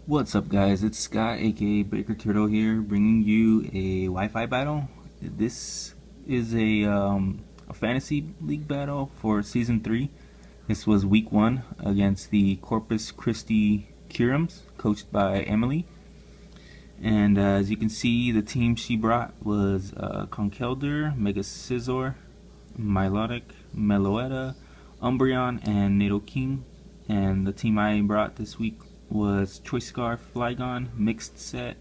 What's up, guys? It's Scott, aka Baker Turtle here, bringing you a Wi-Fi battle. This is a fantasy league battle for season 3. This was week 1 against the Corpus Christi Kyurems, coached by Emily. And as you can see, the team she brought was Conkelder, Mega Scizor, Milotic, Meloetta, Umbreon, and Nidoking. And the team I brought this week was Choice Scarf, Flygon, mixed set,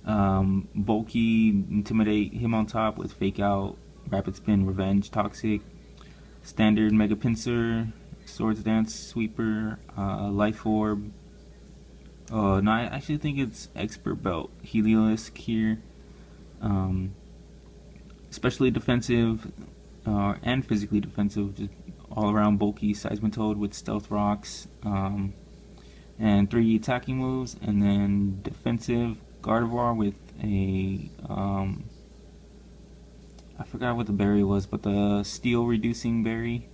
bulky, intimidate, him on top with fake out, rapid spin, revenge, toxic, standard mega pincer, swords dance, sweeper, life orb. No, I actually think it's expert belt, Heliolisk here, especially defensive and physically defensive, just all around bulky Seismitoad with stealth rocks. And 3 attacking moves, and then defensive Gardevoir with a I forgot what the berry was, but the steel reducing berry.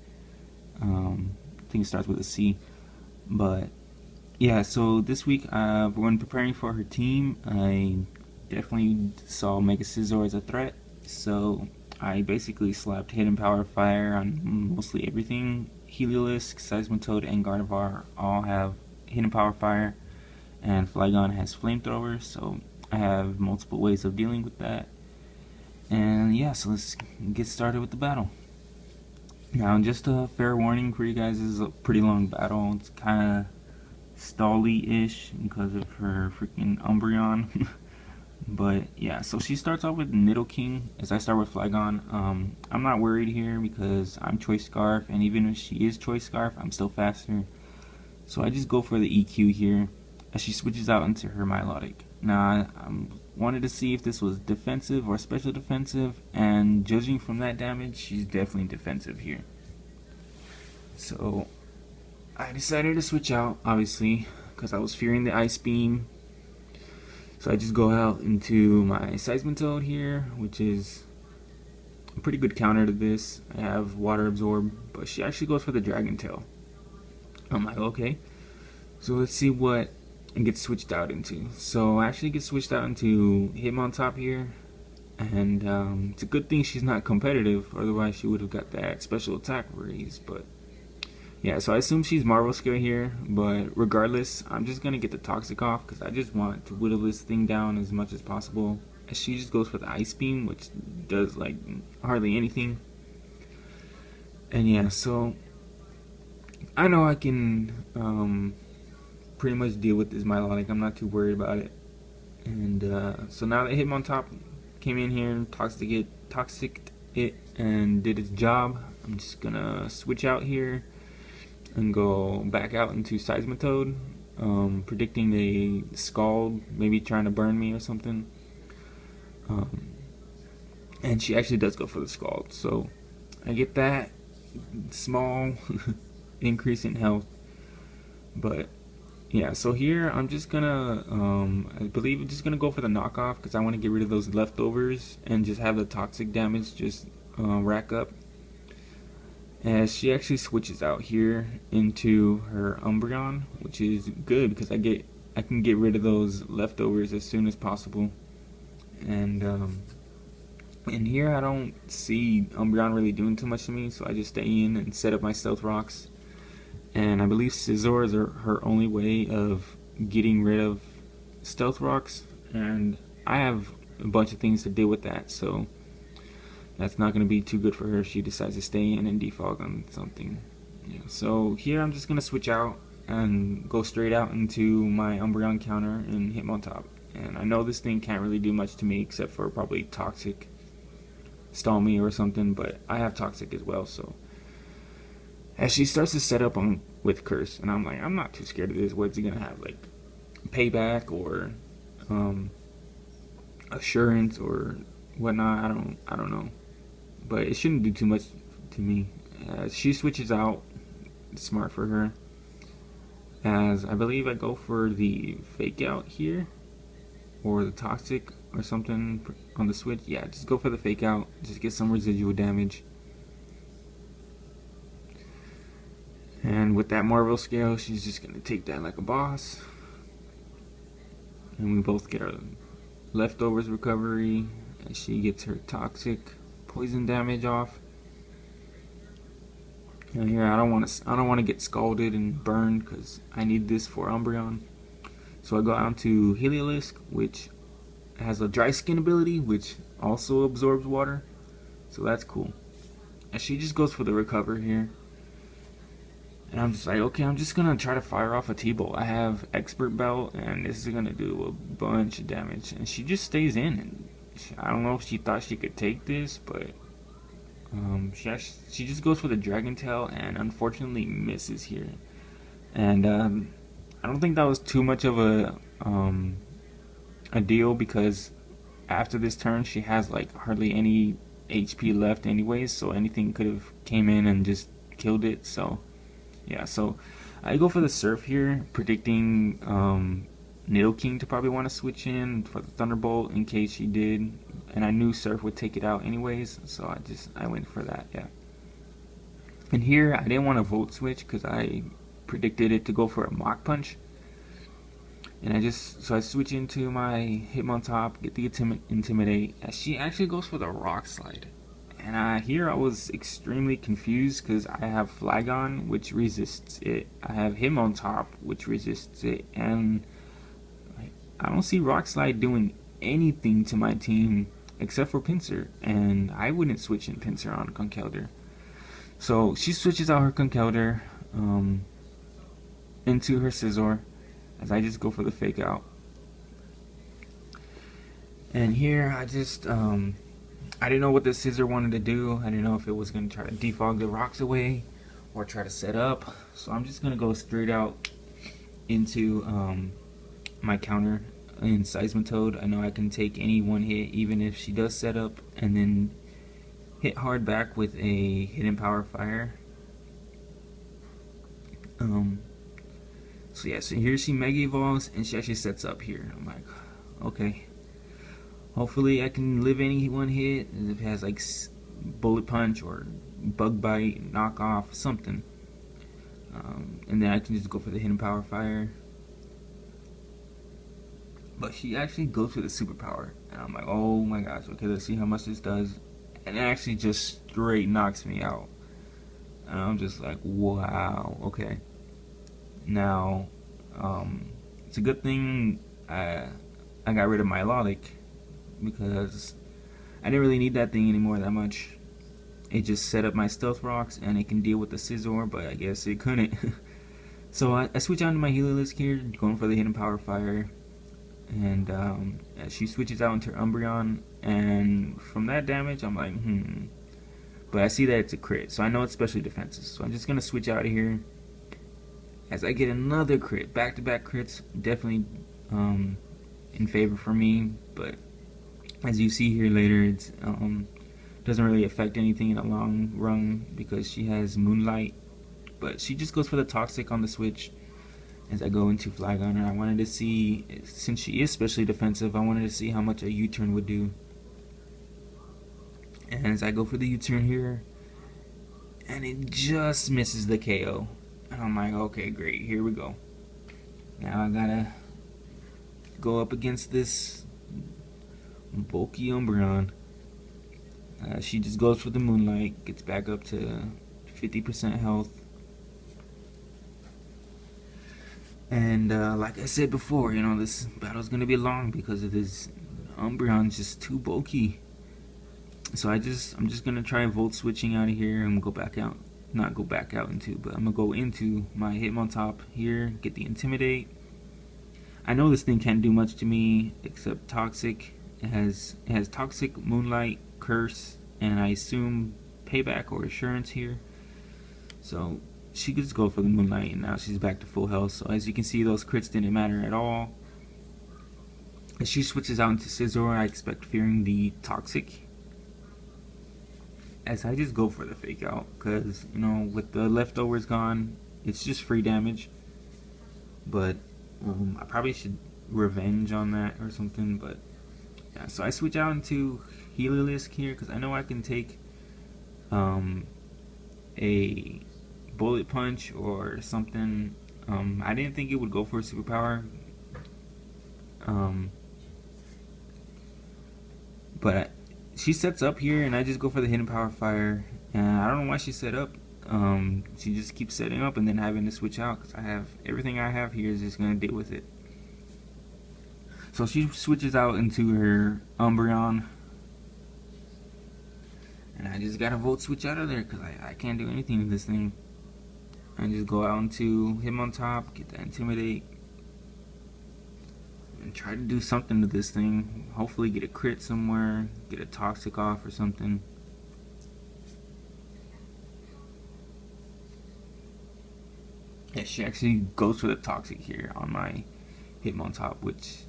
I think it starts with a C. But yeah, so this week when preparing for her team, I definitely saw Mega Scizor as a threat, so I basically slapped Hidden Power Fire on mostly everything. Heliolisk, Seismitoad, and Gardevoir all have Hidden Power Fire, and Flygon has Flamethrower, so I have multiple ways of dealing with that. And yeah, so let's get started with the battle. Now, just a fair warning for you guys, this is a pretty long battle. It's kind of stally-ish because of her freaking Umbreon. But yeah, so she starts off with Nidoking as I start with Flygon. I'm not worried here because I'm Choice Scarf, and even if she is Choice Scarf, I'm still faster. So I just go for the EQ here as she switches out into her Milotic. Now, I wanted to see if this was defensive or special defensive, and judging from that damage, she's definitely defensive here. So I decided to switch out, obviously, because I was fearing the Ice Beam. So I just go out into my Seismitoad here, which is a pretty good counter to this. I have Water Absorb, but she actually goes for the Dragon Tail. I'm like, okay, so let's see what it gets switched out into. So I actually get switched out into Hitmontop here, and it's a good thing she's not competitive, otherwise she would have got that special attack raise. But yeah, so I assume she's Marvel Skill here, but regardless, I'm just gonna get the Toxic off because I just want to whittle this thing down as much as possible. As she just goes for the Ice Beam, which does like hardly anything. And yeah, so I know I can pretty much deal with this Milotic. I'm not too worried about it. And so now that Hitmontop came in here, toxic it, and did its job, I'm just gonna switch out here and go back out into Seismitoad, predicting a Scald, maybe trying to burn me or something. And she actually does go for the Scald, so I get that small increase in health. But yeah, so here I'm just gonna I believe I'm just gonna go for the knockoff because I want to get rid of those leftovers and just have the toxic damage just rack up. As she actually switches out here into her Umbreon, which is good because I can get rid of those leftovers as soon as possible. And in here I don't see Umbreon really doing too much to me, so I just stay in and set up my Stealth Rocks. And I believe Scizor is her only way of getting rid of Stealth Rocks, and I have a bunch of things to deal with that, so that's not going to be too good for her if she decides to stay in and defog on something. Yeah, so here I'm just going to switch out and go straight out into my Umbreon counter and Hitmontop. And I know this thing can't really do much to me except for probably Toxic, stall me or something, but I have Toxic as well. So as she starts to set up on with Curse, and I'm like, I'm not too scared of this. What's he going to have, like Payback or Assurance or whatnot? I don't know. But it shouldn't do too much to me. She switches out, smart for her. As I believe I go for the Fake Out here, or the Toxic or something on the switch. Yeah, just go for the Fake Out. Just get some residual damage. And with that Marvel scale, she's just gonna take that like a boss. and we both get our leftovers recovery, and she gets her toxic poison damage off. And here I don't want to get scalded and burned because I need this for Umbreon. So I go out to Heliolisk, which has a dry skin ability, which also absorbs water. So that's cool. And she just goes for the recover here. And I'm just like, okay, I'm just gonna try to fire off a T-Bolt. I have Expert Belt, and this is gonna do a bunch of damage. And she just stays in. And I don't know if she thought she could take this, but she just goes for the Dragon Tail, and unfortunately misses here. And I don't think that was too much of a deal, because after this turn she has like hardly any HP left anyways, so anything could have came in and just killed it. So yeah, so I go for the Surf here, predicting Nidoking to probably want to switch in for the Thunderbolt in case she did, and I knew Surf would take it out anyways, so I went for that. Yeah. And here I didn't want to Volt Switch because I predicted it to go for a Mach Punch. And I switch into my Hitmontop, get the Intimidate, as she actually goes for the Rock Slide. And here I was extremely confused because I have Flygon, which resists it. I have Hitmontop, which resists it. And I don't see Rock Slide doing anything to my team except for Pinsir. And I wouldn't switch in Pinsir on Conkeldurr. So she switches out her Conkeldurr into her Scizor, as I just go for the Fake Out. And here I just I didn't know what the Scizor wanted to do. I didn't know if it was going to try to defog the rocks away or try to set up. So I'm just going to go straight out into my counter in Seismitoad. I know I can take any one hit even if she does set up, and then hit hard back with a Hidden Power Fire. So yeah, so here she Mega Evolves, and she actually sets up here. I'm like, okay, hopefully I can live any one hit. If it has like Bullet Punch or Bug Bite, Knock Off, something. And then I can just go for the Hidden Power Fire. But she actually goes for the Superpower, and I'm like, oh my gosh, okay, let's see how much this does. And it actually just straight knocks me out. And I'm just like, wow, okay. Now, it's a good thing I got rid of my Milotic, because I didn't really need that thing anymore that much. It just set up my Stealth Rocks, and it can deal with the Scizor, but I guess it couldn't. So I switch out to my Heliolisk here, going for the Hidden Power Fire. And she switches out into Umbreon, and from that damage I'm like, but I see that it's a crit, so I know it's specially defenses, so I'm just gonna switch out of here as I get another crit. Back-to-back crits, definitely in favor for me, but as you see here later, it's doesn't really affect anything in the long run because she has Moonlight. But she just goes for the Toxic on the switch as I go into Flygon. I wanted to see, since she is specially defensive, I wanted to see how much a U-turn would do. And as I go for the U-turn here, and it just misses the KO. And I'm like, okay, great, here we go. Now I gotta go up against this bulky Umbreon. She just goes for the Moonlight, gets back up to 50% health. And like I said before, you know, this battle's gonna be long because of this Umbreon's just too bulky. So I'm just gonna try Volt switching out of here and go back out. Not go back out into, but I'm gonna go into my Hitmontop here, get the Intimidate. I know this thing can't do much to me except Toxic. It has Toxic, Moonlight, Curse, and I assume Payback or Assurance here. So she could just go for the Moonlight, and now she's back to full health. So as you can see, those crits didn't matter at all. As she switches out into Scizor, I expect fearing the Toxic. As I just go for the Fake Out, because, you know, with the leftovers gone, it's just free damage. But I probably should revenge on that or something. But yeah, so I switch out into Heliolisk here because I know I can take a Bullet Punch or something. I didn't think it would go for a Superpower. But she sets up here, and I just go for the hidden power fire. And I don't know why she set up. She just keeps setting up and then having to switch out, because I have everything I have here is just gonna deal with it. So she switches out into her Umbreon, and I just gotta Volt Switch out of there because I can't do anything with this thing. I just go out into Hitmontop, get that Intimidate, and try to do something to this thing. Hopefully get a crit somewhere, get a Toxic off or something. Yeah, she actually goes for the Toxic here on my Hitmontop, which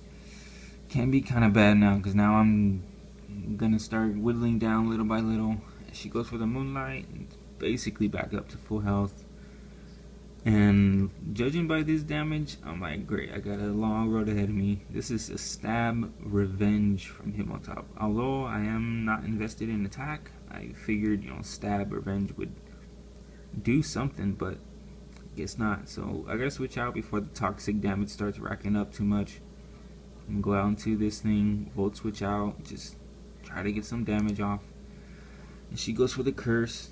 can be kind of bad now, because now I'm gonna start whittling down little by little. She goes for the Moonlight and basically back up to full health. And judging by this damage, I'm like, great, I got a long road ahead of me. This is a Stab Revenge from Hitmontop. Although I am not invested in attack, I figured, you know, Stab Revenge would do something, but I guess not. So I gotta switch out before the toxic damage starts racking up too much. And go out into this thing, Volt Switch out, just try to get some damage off. And she goes for the Curse.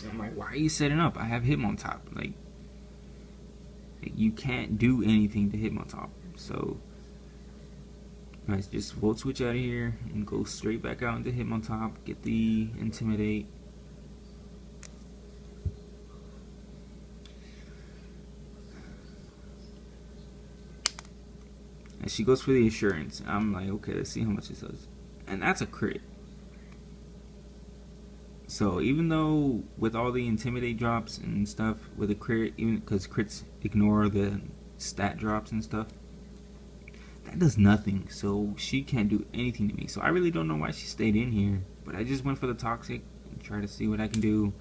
I'm like, why are you setting up? I have Hitmontop. Like, you can't do anything to Hitmontop. So I just Volt Switch out of here and go straight back out into Hitmontop, get the Intimidate. And she goes for the Assurance. I'm like, okay, let's see how much it does. And that's a crit. So even though with all the Intimidate drops and stuff, with a crit, even because crits ignore the stat drops and stuff, that does nothing. So she can't do anything to me. So I really don't know why she stayed in here. But I just went for the Toxic and try to see what I can do.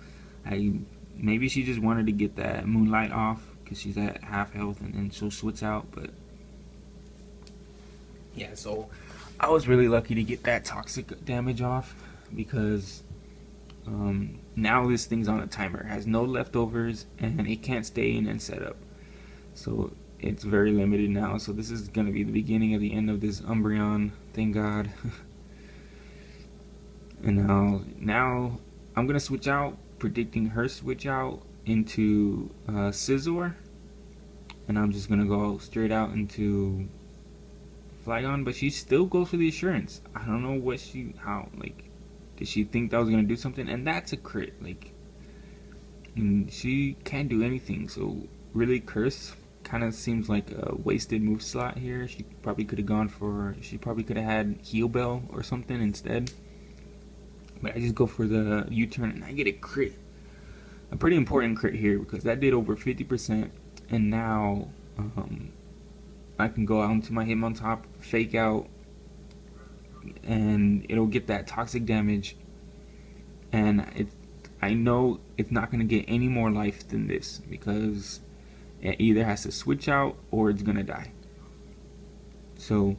Maybe she just wanted to get that Moonlight off because she's at half health, and then she'll switch out. But yeah, so I was really lucky to get that Toxic damage off, because now this thing's on a timer, it has no leftovers, and it can't stay in and set up. So it's very limited now. So this is going to be the beginning of the end of this Umbreon, thank God. And now I'm going to switch out, predicting her switch out into Scizor. And I'm just going to go straight out into Flygon, but she still goes for the Assurance. I don't know what did she think that was gonna do something? And that's a crit. Like, she can't do anything. So really, Curse kind of seems like a wasted move slot here. She probably could have gone for. She probably could have had Heal Bell or something instead. But I just go for the U-turn and I get a crit. A pretty important crit here, because that did over 50%. And now I can go out into my Hitmontop, fake out, and it'll get that toxic damage. And I know it's not going to get any more life than this, because it either has to switch out or it's going to die. So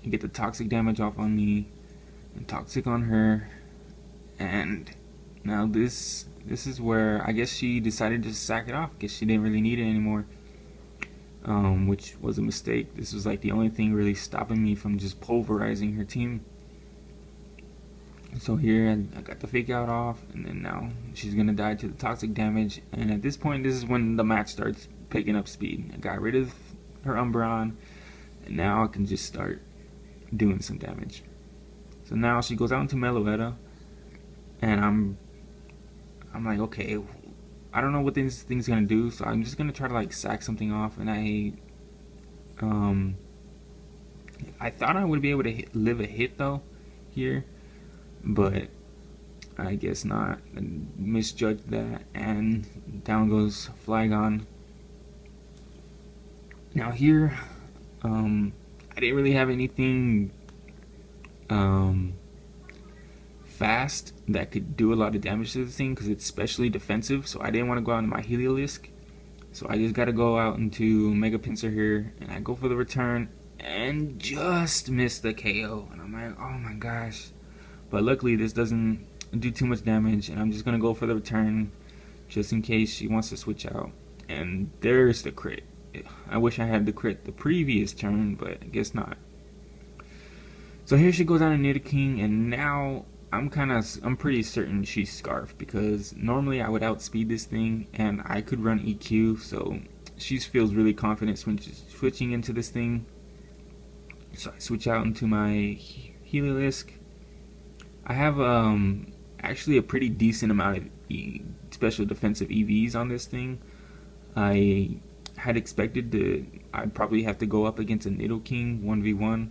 you get the toxic damage off on me and toxic on her. And now this is where I guess she decided to sack it off because she didn't really need it anymore. Which was a mistake. This was like the only thing really stopping me from just pulverizing her team. So here I got the fake out off, and then now she's gonna die to the toxic damage. And at this point, this is when the match starts picking up speed. I got rid of her Umbreon, and now I can just start doing some damage. So now she goes out into Meloetta, and I'm like, okay, I don't know what this thing's gonna do, so I'm just gonna try to like sack something off. And I thought I would be able to live a hit though here, but I guess not. I misjudged that, and down goes Flygon. Now here, I didn't really have anything fast that could do a lot of damage to the thing, because it's specially defensive. So I didn't want to go out into my Heliolisk, so I just got to go out into Mega Pinsir here, and I go for the return and just miss the KO. And I'm like, oh my gosh. But luckily this doesn't do too much damage, and I'm just gonna go for the return just in case she wants to switch out. And there's the crit. I wish I had the crit the previous turn, but I guess not. So here she goes on a Nidoking, and now I'm pretty certain she's Scarf, because normally I would outspeed this thing and I could run EQ, so she feels really confident switching into this thing. So I switch out into my Heliolisk. I have actually a pretty decent amount of special defensive EVs on this thing. I had expected I'd probably have to go up against a Nidoking 1v1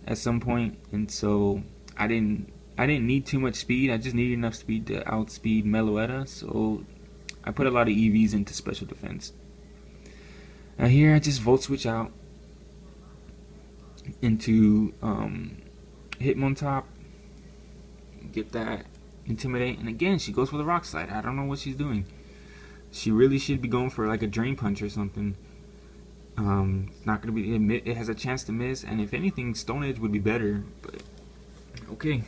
at some point, and so I didn't need too much speed. I just needed enough speed to outspeed Meloetta, so I put a lot of EVs into special defense. Now here I just Volt Switch out into Hitmontop, get that Intimidate, and again she goes for the Rock Slide. I don't know what she's doing. She really should be going for like a Drain Punch or something. It's not gonna be. It has a chance to miss, and if anything, Stone Edge would be better. But okay.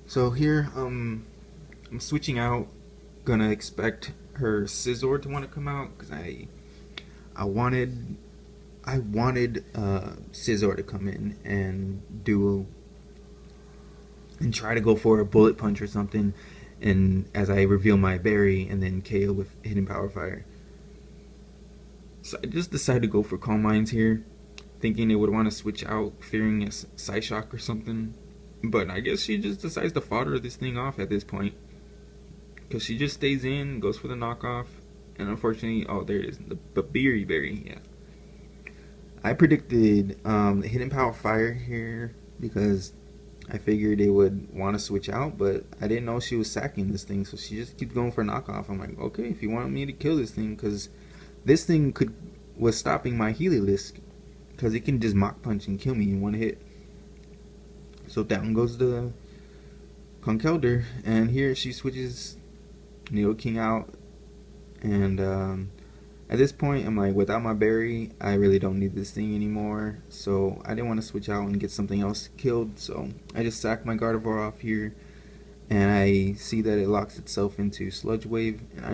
So here, I'm switching out. Gonna expect her Scizor to want to come out, because I wanted Scizor to come in and try to go for a Bullet Punch or something, and as I reveal my berry and then KO with Hidden Power Fire. So I just decided to go for Calm Minds here, thinking it would want to switch out, fearing a Psyshock or something. But I guess she just decides to fodder this thing off at this point, because she just stays in, goes for the knockoff, and unfortunately, oh, there it is, the Berry, yeah. I predicted Hidden Power Fire here because I figured it would want to switch out, but I didn't know she was sacking this thing, so she just keeps going for knockoff. I'm like, okay, if you want me to kill this thing, because this thing was stopping my Heliolisk, because it can just Mach Punch and kill me in one hit. So down goes the Conkeldurr, and here she switches Nidoking out, and at this point I'm like, without my berry, I really don't need this thing anymore, so I didn't want to switch out and get something else killed, so I just sacked my Gardevoir off here, and I see that it locks itself into Sludge Wave, and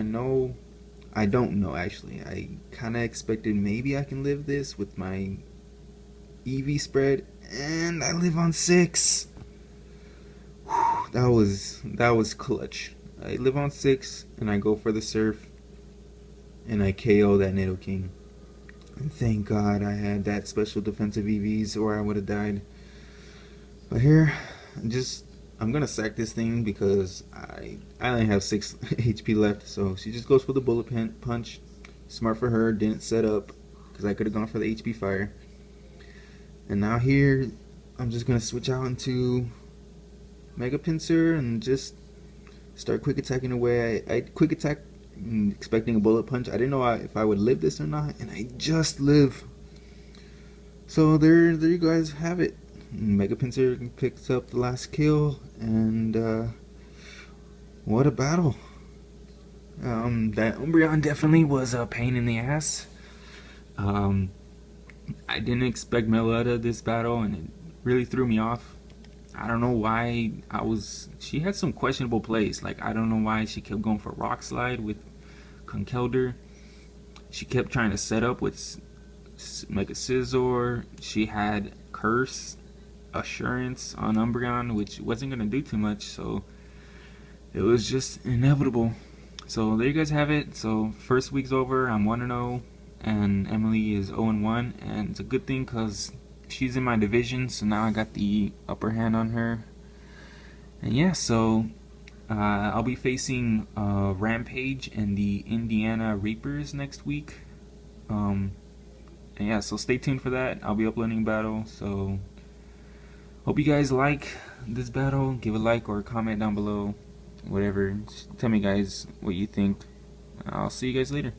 I don't know actually, I kinda expected maybe I can live this with my EV spread, and I live on 6. Whew, that was clutch. I live on 6, and I go for the Surf, and I KO that Nidoking. And thank God I had that special defensive EVs, or I would have died. But here, I'm gonna sack this thing because I only have 6 HP left. So she just goes for the Bullet Punch. Smart for her, didn't set up, because I could have gone for the HP Fire. And now here, I'm just gonna switch out into Mega Pinsir and just start quick attacking away. I quick attack expecting a Bullet Punch. I didn't know if I would live this or not, and I just live. So there you guys have it. Mega Pinsir picks up the last kill, and what a battle. That Umbreon definitely was a pain in the ass. I didn't expect Meloetta this battle, and it really threw me off. I don't know why she had some questionable plays. Like, I don't know why she kept going for Rock Slide with Conkeldurr. She kept trying to set up with Mega Scizor. She had Curse, Assurance on Umbreon, which wasn't going to do too much, so it was just inevitable. So there you guys have it. So first week's over. I'm 1-0, and Emily is 0-1, and it's a good thing because she's in my division, so now I got the upper hand on her. And yeah, so I'll be facing Rampage and the Indiana Reapers next week. And yeah, so stay tuned for that. I'll be uploading battle, so hope you guys like this battle. Give a like or a comment down below, whatever. Just tell me guys what you think. I'll see you guys later.